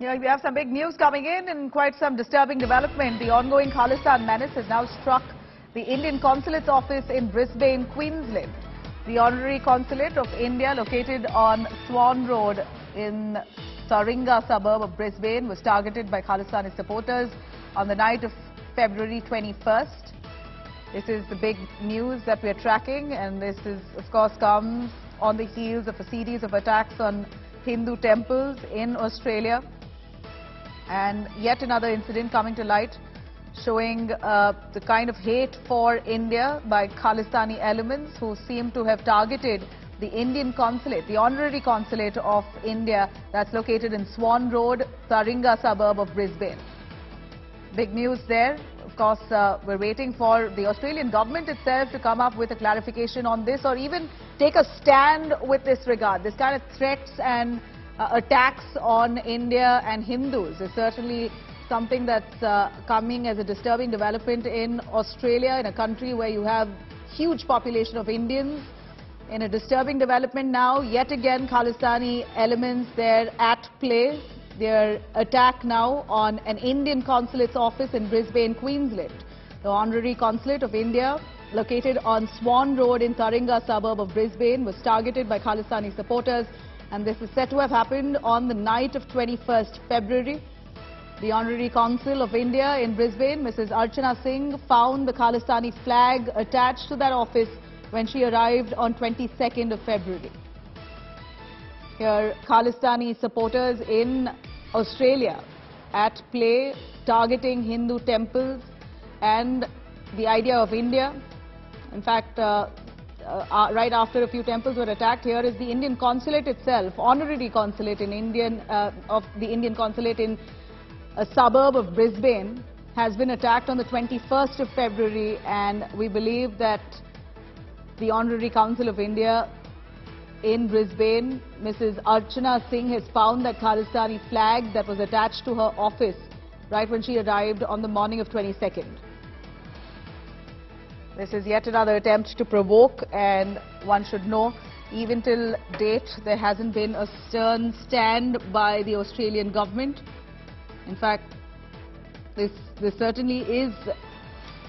Here we have some big news coming in and quite some disturbing development. The ongoing Khalistani menace has now struck the Indian Consulate's office in Brisbane, Queensland. The Honorary Consulate of India, located on Swan Road in Taringa suburb of Brisbane, was targeted by Khalistani supporters on the night of February 21st. This is the big news that we are tracking, and this is, of course, comes on the heels of a series of attacks on Hindu temples in Australia. And yet another incident coming to light showing the kind of hate for India by Khalistani elements who seem to have targeted the Indian Consulate, the Honorary Consulate of India that's located in Swan Road, Taringa suburb of Brisbane. Big news there. Of course, we're waiting for the Australian government itself to come up with a clarification on this or even take a stand with this regard. This kind of threats and attacks on India and Hindus is certainly something that's coming as a disturbing development in Australia, in a country where you have huge population of Indians. In a disturbing development now, yet again Khalistani elements there at play. Their attack now on an Indian consulate's office in Brisbane, Queensland. The Honorary Consulate of India, located on Swan Road in Taringa suburb of Brisbane, was targeted by Khalistani supporters, and this is said to have happened on the night of 21st February. The Honorary Consul of India in Brisbane, Mrs. Archana Singh, found the Khalistani flag attached to that office when she arrived on 22nd of February. Here, Khalistani supporters in Australia at play, targeting Hindu temples and the idea of India. In fact, right after a few temples were attacked, here is the Indian Consulate itself, Honorary Consulate in of the Indian Consulate in a suburb of Brisbane, has been attacked on the 21st of February, and we believe that the Honorary Consul of India in Brisbane, Mrs. Archana Singh, has found that Khalistani flag that was attached to her office right when she arrived on the morning of 22nd. This is yet another attempt to provoke, and one should know, even till date, there hasn't been a stern stand by the Australian government. In fact, this certainly is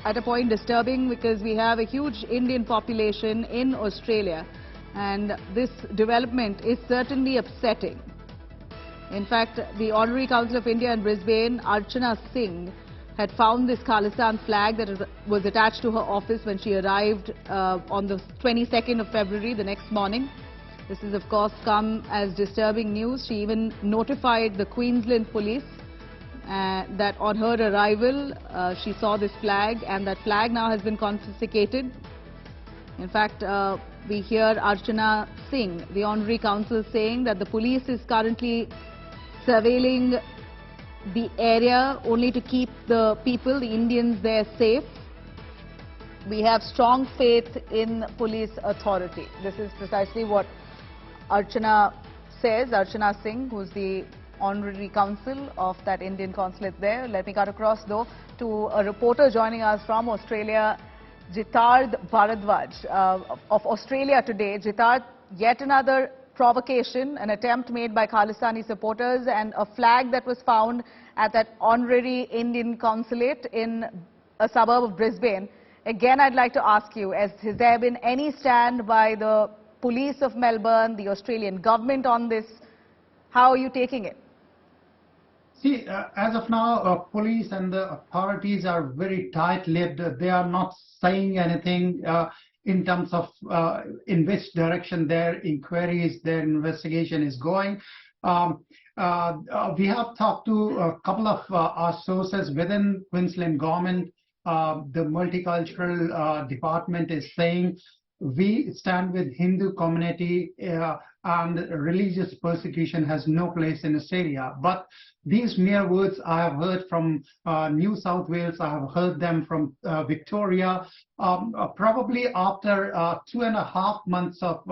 at a point disturbing, because we have a huge Indian population in Australia, and this development is certainly upsetting. In fact, the Honorary Consul of India in Brisbane, Archana Singh, had found this Khalistan flag that was attached to her office when she arrived on the 22nd of February, the next morning. This has, of course, come as disturbing news. She even notified the Queensland police that on her arrival, she saw this flag, and that flag now has been confiscated. In fact, we hear Archana Singh, the Honorary Consul, saying that the police is currently surveilling the area only to keep the people, the Indians there, safe. We have strong faith in police authority. This is precisely what Archana says, Archana Singh, who's the Honorary Consul of that Indian Consulate there. Let me cut across, though, to a reporter joining us from Australia, Jitard Bharadwaj of Australia Today. Jitard, yet another provocation, an attempt made by Khalistani supporters, and a flag that was found at that Honorary Indian Consulate in a suburb of Brisbane. Again, I'd like to ask you, has there been any stand by the police of Melbourne, the Australian government on this? How are you taking it? See, as of now, police and the authorities are very tight-lipped. They are not saying anything in terms of in which direction their inquiries, their investigation is going. We have talked to a couple of our sources within Queensland government. The multicultural department is saying we stand with Hindu community and religious persecution has no place in Australia. But these mere words I have heard from New South Wales, I have heard them from Victoria. Probably after 2.5 months of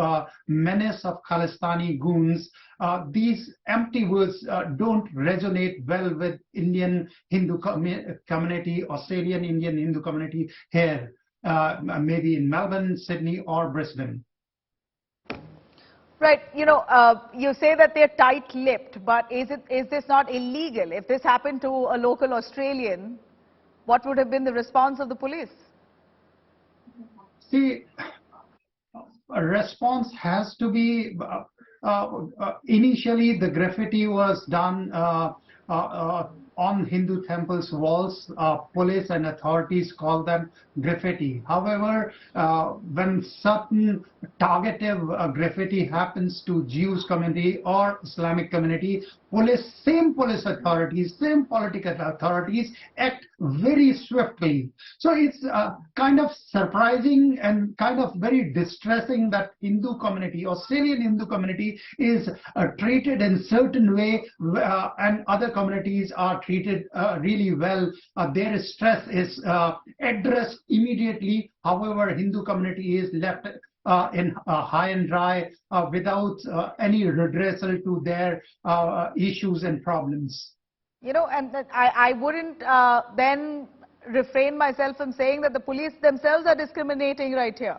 menace of Khalistani goons, these empty words don't resonate well with Indian Hindu community, Australian Indian Hindu community here, maybe in Melbourne, Sydney or Brisbane. Right. You say that they're tight-lipped, but is this not illegal? If this happened to a local Australian, what would have been the response of the police? See, a response has to be, initially the graffiti was done on Hindu temples walls. Police and authorities call them graffiti. However, when certain targeted graffiti happens to Jews community or Islamic community, same police authorities, same political authorities act very swiftly. So it's kind of surprising and kind of very distressing that Hindu community, Australian Hindu community, is treated in certain way, and other communities are treated really well. Their stress is addressed immediately. However, Hindu community is left in high and dry without any redressal to their issues and problems. And I wouldn't then refrain myself from saying that the police themselves are discriminating right here.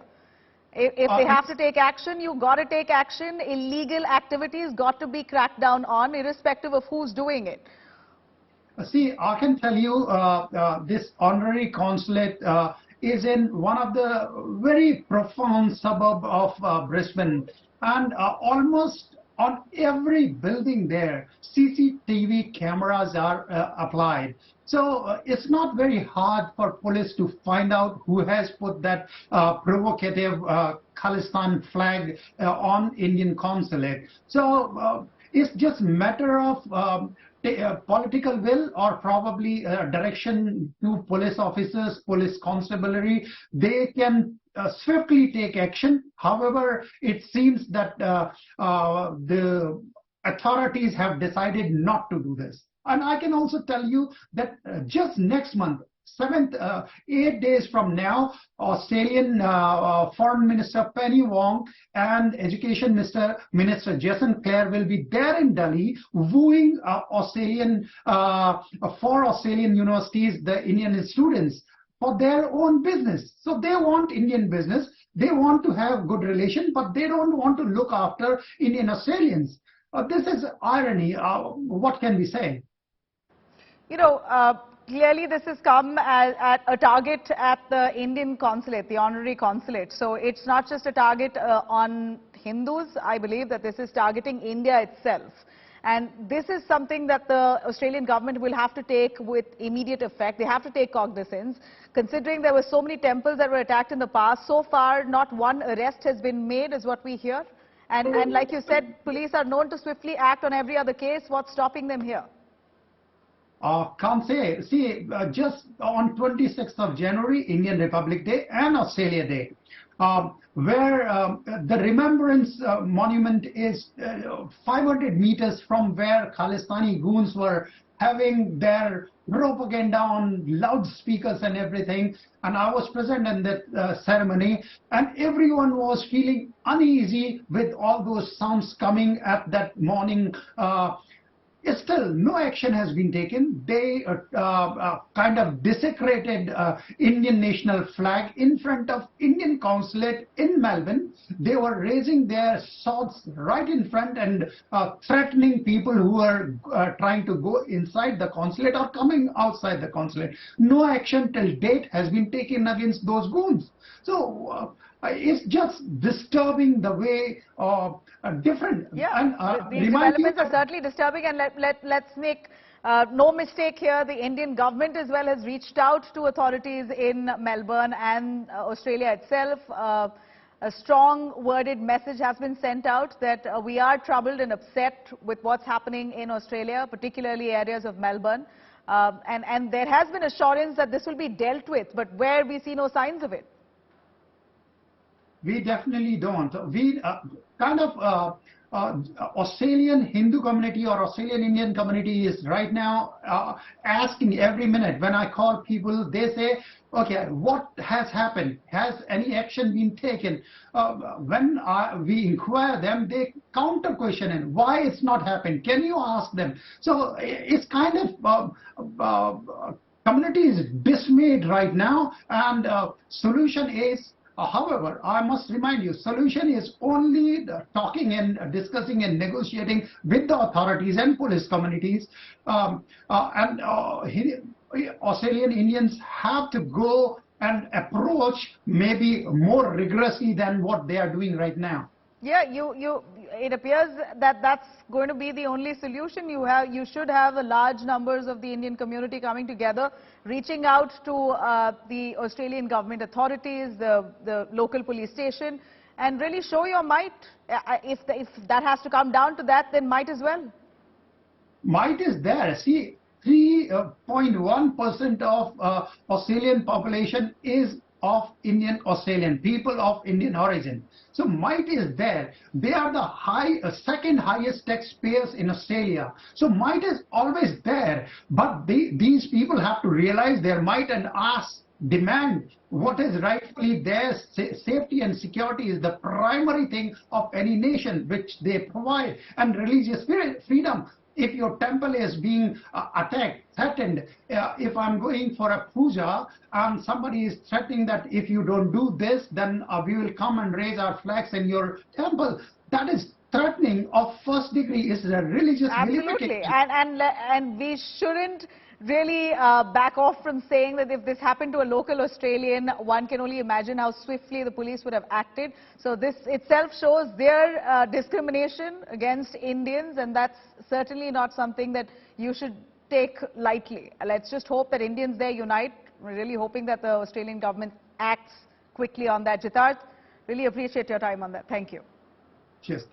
If they have to take action, you've got to take action. Illegal activities got to be cracked down on, irrespective of who's doing it. See, I can tell you this honorary consulate is in one of the very profound suburb of Brisbane, and almost on every building there, CCTV cameras are applied. So it's not very hard for police to find out who has put that provocative Khalistani flag on Indian consulate. So it's just a matter of political will, or probably direction to police officers, police constabulary. They can swiftly take action. However, it seems that the authorities have decided not to do this. And I can also tell you that just next month, 8 days from now, Australian Foreign Minister Penny Wong and Education Minister Jason Clare will be there in Delhi, wooing for Australian universities, the Indian students, for their own business. So they want Indian business. They want to have good relation, but they don't want to look after Indian Australians. This is irony. What can we say? Clearly this has come at a target at the Indian consulate, the honorary consulate. So it's not just a target on Hindus. I believe that this is targeting India itself. And this is something that the Australian government will have to take with immediate effect. They have to take cognizance. Considering there were so many temples that were attacked in the past, so far not one arrest has been made, is what we hear. And like you said, police are known to swiftly act on every other case. What's stopping them here? Can't say. See, just on 26th of January, Indian Republic Day and Australia Day, where the Remembrance Monument is 500 meters from where Khalistani goons were having their propaganda on loudspeakers and everything. And I was present in that ceremony, and everyone was feeling uneasy with all those sounds coming at that morning. Still, no action has been taken. They kind of desecrated Indian national flag in front of Indian consulate in Melbourne. They were raising their swords right in front and threatening people who were trying to go inside the consulate or coming outside the consulate. No action till date has been taken against those goons. So it's just disturbing the way different. Yeah, and, these developments are certainly disturbing, and let's make no mistake here, the Indian government as well has reached out to authorities in Melbourne and Australia itself. A strong worded message has been sent out that we are troubled and upset with what's happening in Australia, particularly areas of Melbourne. And there has been assurance that this will be dealt with, but where we see no signs of it. We definitely don't. We kind of Australian Hindu community or Australian Indian community is right now asking every minute. When I call people, they say, okay, what has happened? Has any action been taken? When we inquire them, they counter question and why it's not happened. Can you ask them? So it's kind of community is dismayed right now, and solution is However, I must remind you, solution is only talking and discussing and negotiating with the authorities and police communities. Australian Indians have to go and approach maybe more rigorously than what they are doing right now. Yeah, it appears that that's going to be the only solution. You should have a large numbers of the Indian community coming together, reaching out to the Australian government authorities, the local police station, and really show your might. If that has to come down to that, then might as well. Might is there. See, 3.1% of Australian population is of Indian Australian, people of Indian origin. So might is there. They are the second highest taxpayers in Australia. So might is always there. But these people have to realize their might and demand what is rightfully theirs. Safety and security is the primary thing of any nation which they provide. And religious freedom. If your temple is being attacked, threatened, if I'm going for a puja and somebody is threatening that if you don't do this, then we will come and raise our flags in your temple, that is threatening of first degree, is a religious Absolutely, and we shouldn't really back off from saying that if this happened to a local Australian, one can only imagine how swiftly the police would have acted. So this itself shows their discrimination against Indians, and that's certainly not something that you should take lightly. Let's just hope that Indians there unite. We're really hoping that the Australian government acts quickly on that. Jitarth, really appreciate your time on that. Thank you. Cheers.